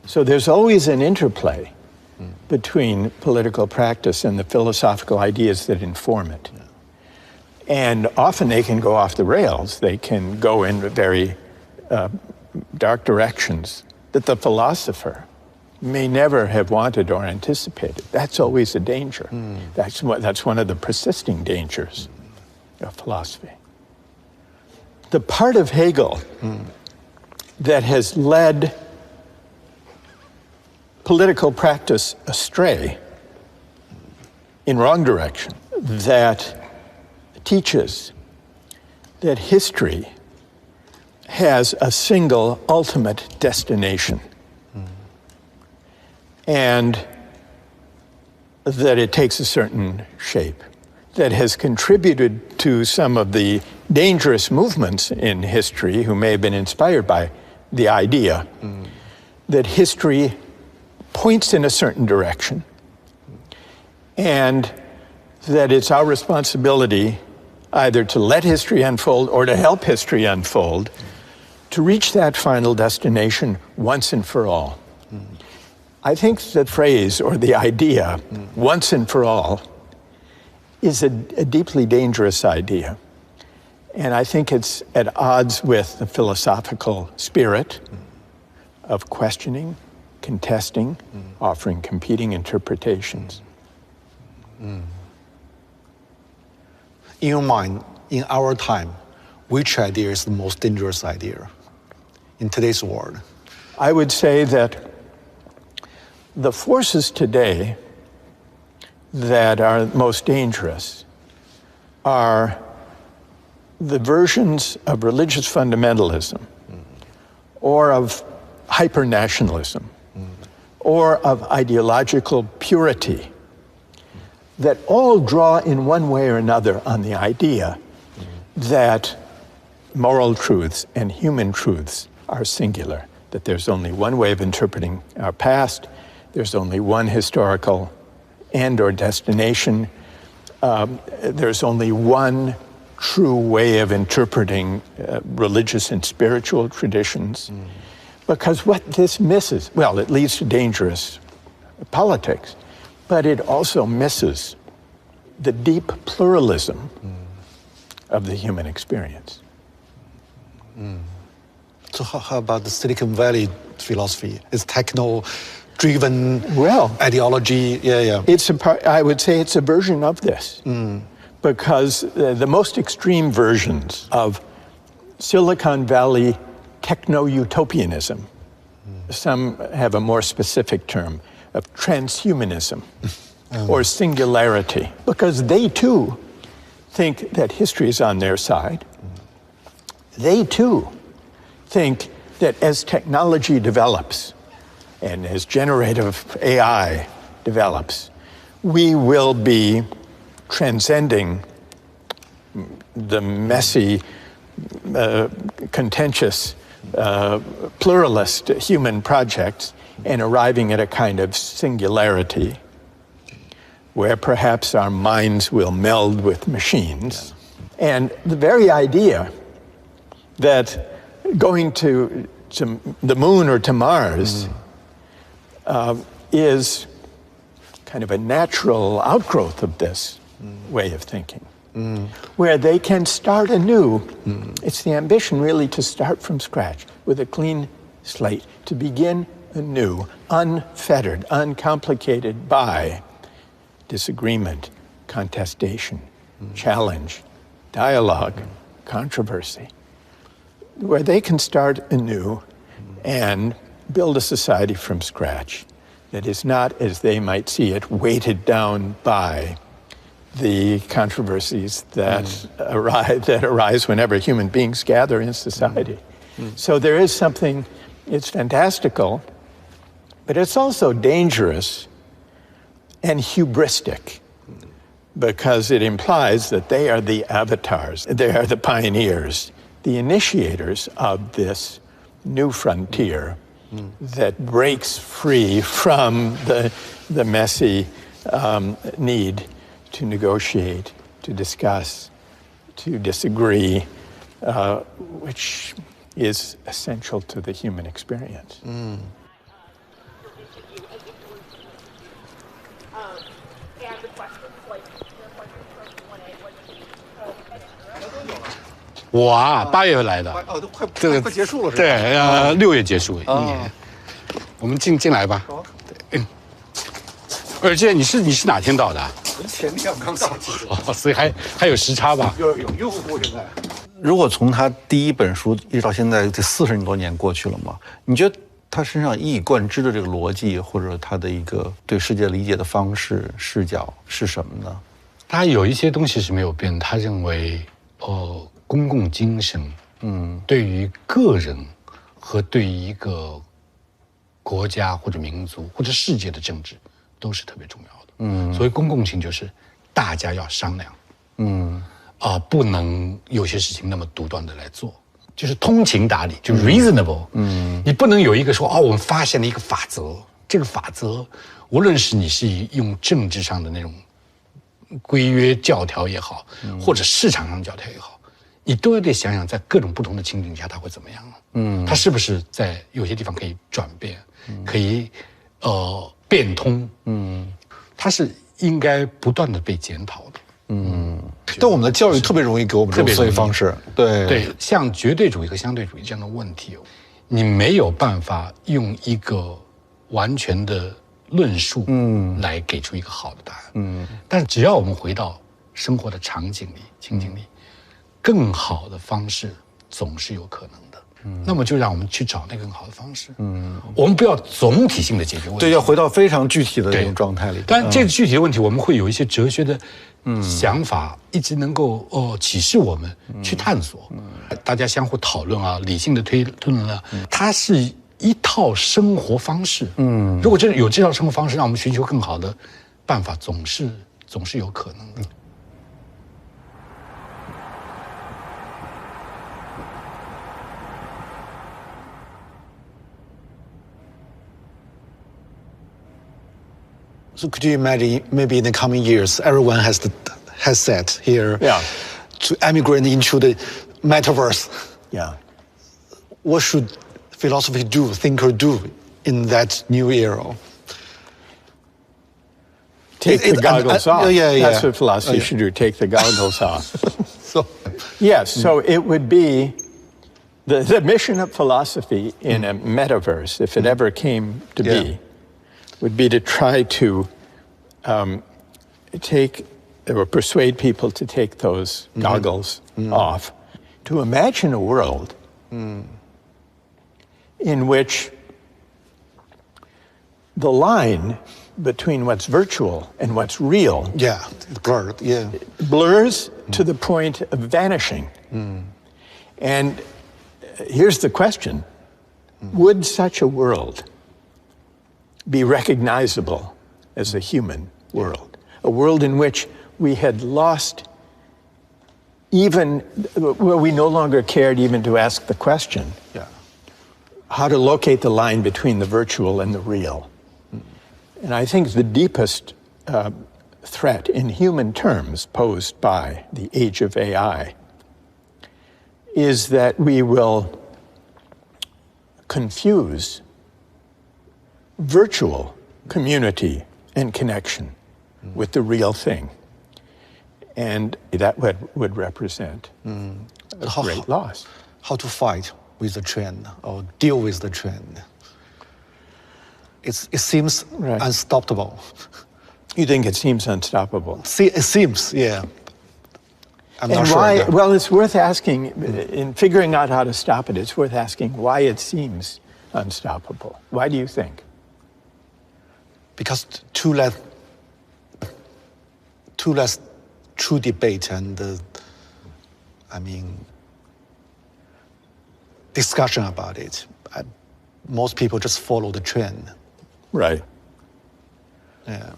So there's always an interplay between political practice and the philosophical ideas that inform it. And often they can go off the rails. They can go in very dark directions that the philosopher may never have wanted or anticipated. That's always a danger. That's one of the persisting dangers of philosophy. The part of Hegel that has led political practice astray in wrong direction, that teaches that history has a single ultimate destination, and that it takes a certain shape, that has contributed to some of the dangerous movements in history who may have been inspired by the idea that history points in a certain direction, and that it's our responsibility either to let history unfold or to help history unfold to reach that final destination once and for all. I think the phrase or the idea, once and for all, is a deeply dangerous idea. And I think it's at odds with the philosophical spirit of questioning, contesting, offering competing interpretations. In your mind, in our time, which idea is the most dangerous idea in today's world? I would say that the forces today that are most dangerous are the versions of religious fundamentalism or of hyper-nationalism or of ideological purity that all draw in one way or another on the idea that moral truths and human truths are singular, that there's only one way of interpreting our past, there's only one historical end or destination, there's only one true way of interpreting religious and spiritual traditions. Because what this misses, well, it leads to dangerous politics, but it also misses the deep pluralism of the human experience. So how about the Silicon Valley philosophy? It's techno-driven ideology? It's I would say it's a version of this. Because the most extreme versions of Silicon Valley techno-utopianism, some have a more specific term of transhumanism or singularity, because they too think that history is on their side. They too think that as technology develops and as generative AI develops, we will be transcending the messy, contentious, pluralist human projects and arriving at a kind of singularity where perhaps our minds will meld with machines. And the very idea that going to the moon or to Mars is kind of a natural outgrowth of this way of thinking, where they can start anew. It's the ambition really to start from scratch with a clean slate, to begin anew, unfettered, uncomplicated by disagreement, contestation, challenge, dialogue, controversy, where they can start anew and build a society from scratch that is not, as they might see it, weighted down by the controversies that arise whenever human beings gather in society. So there is something, it's fantastical, but it's also dangerous and hubristic, because it implies that they are the avatars, they are the pioneers, the initiators of this new frontier that breaks free from the messy need to negotiate, to discuss, to disagree, which is essential to the human experience. 我啊，8月份来的。哦，都快结束了是吧？对，6月结束1年。我们进来吧。好。而且你是哪天到的？前天刚到。哦，所以还有时差吧？有用户现在。如果从他第一本书一直到现在，这40多年过去了嘛，你觉得他身上一以贯之的这个逻辑，或者他的一个对世界理解的方式、视角是什么呢？他有一些东西是没有变，他认为，公共精神，对于个人和对于一个国家或者民族或者世界的政治都是特别重要的。所以公共性就是大家要商量，不能有些事情那么独断的来做，就是通情达理，就是 reasonable。你不能有一个说我们发现了一个法则，这个法则无论是你是用政治上的那种规约教条也好，或者市场上教条也好，你都要得想想在各种不同的情景下它会怎么样。它是不是在有些地方可以转变，可以变通。它是应该不断的被检讨的。但我们的教育特别容易给我们这种思维方式。对，像绝对主义和相对主义这样的问题，你没有办法用一个完全的论述来给出一个好的答案。但是只要我们回到生活的场景里、情景里，更好的方式总是有可能的。那么就让我们去找那个更好的方式。我们不要总体性的解决问题，对，要回到非常具体的这种状态里。当然，这个具体的问题，我们会有一些哲学的想法，一直能够启示我们去探索。大家相互讨论啊，理性的推论啊，它是一套生活方式。如果真的有这套生活方式，让我们寻求更好的办法，总是有可能的。So could you imagine maybe in the coming years, everyone has set here to emigrate into the Metaverse? Yeah. What should philosophy do, thinker do in that new era? Take the goggles off. Yeah. That's what philosophy should do, take the goggles off. So it would be the mission of philosophy in a metaverse, if it ever came to be, would be to try to take or persuade people to take those goggles off, to imagine a world in which the line between what's virtual and what's real blurs to the point of vanishing. And here's the question. Would such a world be recognizable as a human world? A world in which we had lost even, where we no longer cared even to ask the question, how to locate the line between the virtual and the real. And I think the deepest threat in human terms posed by the age of AI is that we will confuse virtual community and connection with the real thing. And that would represent a great loss. How to fight with the trend or deal with the trend? It seems unstoppable. You think it seems unstoppable? It seems, yeah. I'm and not why? sure. Well, it's worth asking, in figuring out how to stop it, it's worth asking why it seems unstoppable. Why do you think? Because too less true debate and, discussion about it. Most people just follow the trend. Right. Yeah.